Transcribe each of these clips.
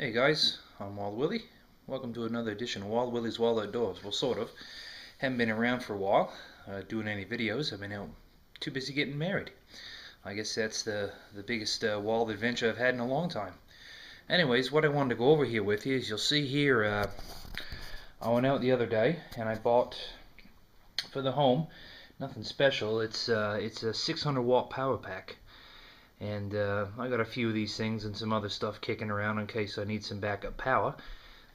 Hey guys, I'm Wild Willie. Welcome to another edition of Wild Willie's Wild Outdoors. Well, sort of. Haven't been around for a while doing any videos. I've been out too busy getting married. I guess that's the biggest wild adventure I've had in a long time. Anyways, what I wanted to go over here with you is you'll see here I went out the other day and I bought for the home, nothing special. It's a 600 watt power pack. And I got a few of these things and some other stuff kicking around in case I need some backup power.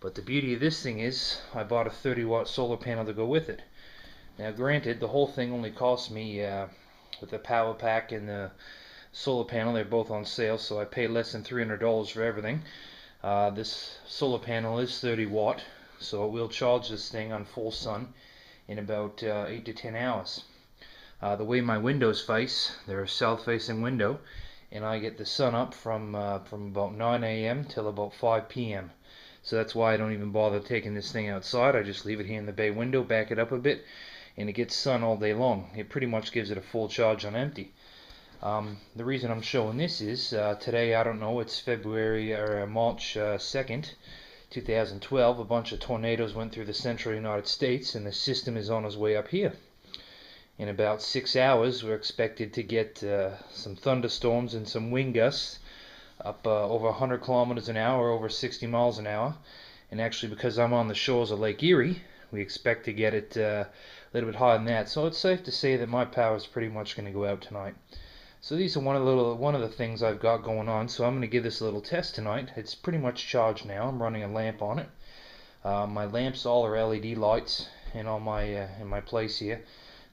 But the beauty of this thing is I bought a 30 watt solar panel to go with it. Now granted, the whole thing only cost me, with the power pack and the solar panel, they're both on sale, so I paid less than $300 for everything. This solar panel is 30 watt, so it will charge this thing on full sun in about 8 to 10 hours. The way my windows face, they're a south facing window, and I get the sun up from about 9 a.m. till about 5 p.m. So that's why I don't even bother taking this thing outside. I just leave it here in the bay window, back it up a bit, and it gets sun all day long. It pretty much gives it a full charge on empty. The reason I'm showing this is today, I don't know, it's February or March 2nd, 2012. A bunch of tornadoes went through the central United States, and the system is on its way up here. In about 6 hours, we're expected to get some thunderstorms and some wind gusts up over 100 kilometers an hour, over 60 miles an hour. And actually, because I'm on the shores of Lake Erie, we expect to get it a little bit higher than that. So it's safe to say that my power is pretty much going to go out tonight. So these are one of the things I've got going on. So I'm going to give this a little test tonight. It's pretty much charged now. I'm running a lamp on it. My lamps all are LED lights, and on my in my place here.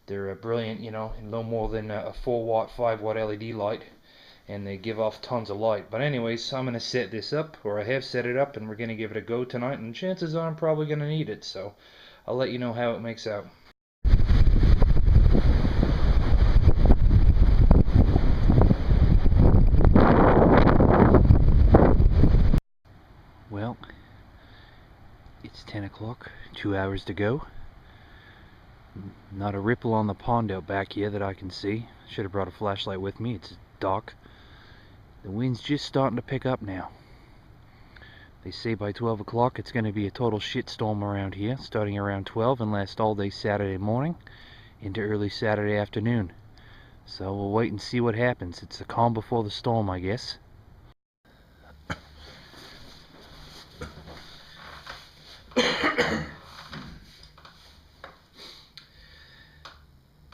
They're brilliant, you know, no more than a 4 watt, 5 watt LED light, and they give off tons of light. But anyways, I'm going to set this up, or I have set it up, and we're going to give it a go tonight, and chances are I'm probably going to need it, so I'll let you know how it makes out. Well, it's 10 o'clock, 2 hours to go. Not a ripple on the pond out back here that I can see. Should have brought a flashlight with me. It's dark. The wind's just starting to pick up now. They say by 12 o'clock it's going to be a total shitstorm around here, starting around 12 and last all day Saturday morning into early Saturday afternoon. So we'll wait and see what happens. It's the calm before the storm, I guess.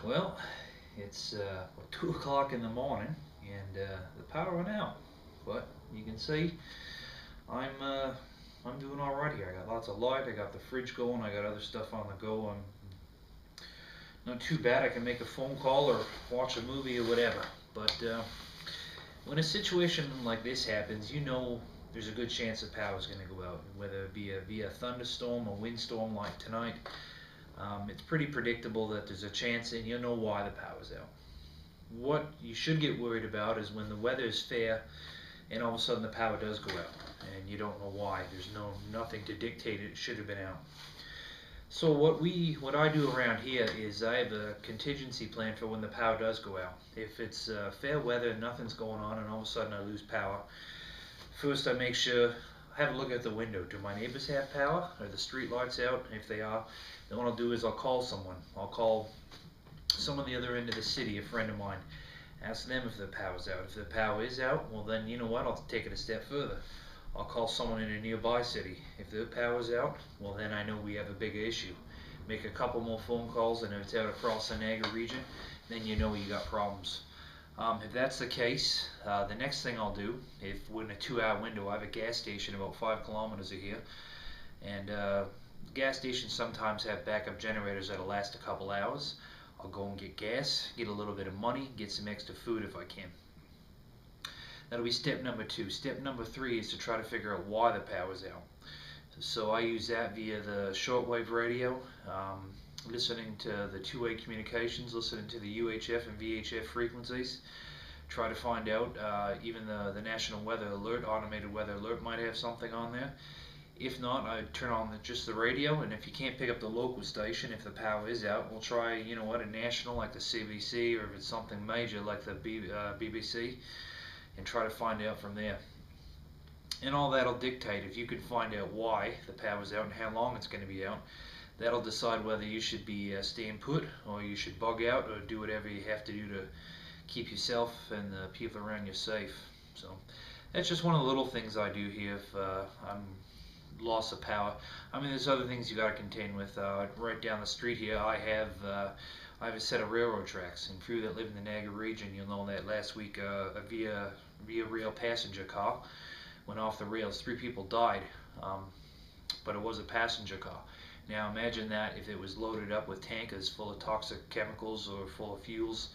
Well, it's 2 o'clock in the morning, and the power went out. But you can see I'm doing all right here. I got lots of light. I got the fridge going. I got other stuff on the go. I'm not too bad. I can make a phone call or watch a movie or whatever. But when a situation like this happens, you know there's a good chance the power's going to go out, whether it be via a thunderstorm or windstorm like tonight. It's pretty predictable that there's a chance, and you'll know why the power's out. What you should get worried about is when the weather is fair and all of a sudden the power does go out and you don't know why. There's nothing to dictate it should have been out. So what I do around here is I have a contingency plan for when the power does go out. If it's fair weather, nothing's going on, and all of a sudden I lose power, first I make sure I have a look at the window. Do my neighbors have power? Are the street lights out? If they are, then what I'll do is I'll call someone. I'll call someone the other end of the city, a friend of mine. Ask them if the power's out. If the power is out, well then you know what, I'll take it a step further. I'll call someone in a nearby city. If their power's out, well then I know we have a bigger issue. Make a couple more phone calls, and if it's out across the Niagara region, then you know you got problems. If that's the case, the next thing I'll do, if we're in a 2-hour window, I have a gas station about 5 kilometers here, and gas stations sometimes have backup generators that'll last a couple hours. I'll go and get gas, get a little bit of money, get some extra food if I can. That'll be step number 2. Step number 3 is to try to figure out why the power's out. So I use that via the shortwave radio, listening to the two-way communications, listening to the UHF and VHF frequencies. Try to find out, even the National Weather Alert, Automated Weather Alert might have something on there. If not, I turn on just the radio, and if you can't pick up the local station, if the power is out, we'll try, you know what, a national like the CBC, or if it's something major like the BBC, and try to find out from there. And all that'll dictate, if you can find out why the power's out and how long it's going to be out, that'll decide whether you should be staying put or you should bug out or do whatever you have to do to keep yourself and the people around you safe. So that's just one of the little things I do here if I'm loss of power. I mean, there's other things you got to contend with. Right down the street here, I have a set of railroad tracks, and for you that live in the Niagara region, you'll know that last week a via rail passenger car went off the rails. 3 people died, but it was a passenger car. Now imagine that if it was loaded up with tankers full of toxic chemicals or full of fuels.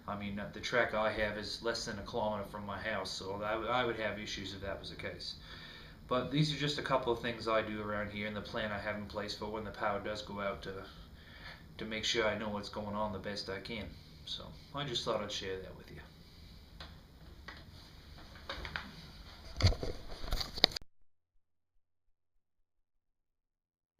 I mean, the track I have is less than a kilometer from my house, so I would have issues if that was the case. But these are just a couple of things I do around here and the plan I have in place for when the power does go out to make sure I know what's going on the best I can. So I just thought I'd share that with you.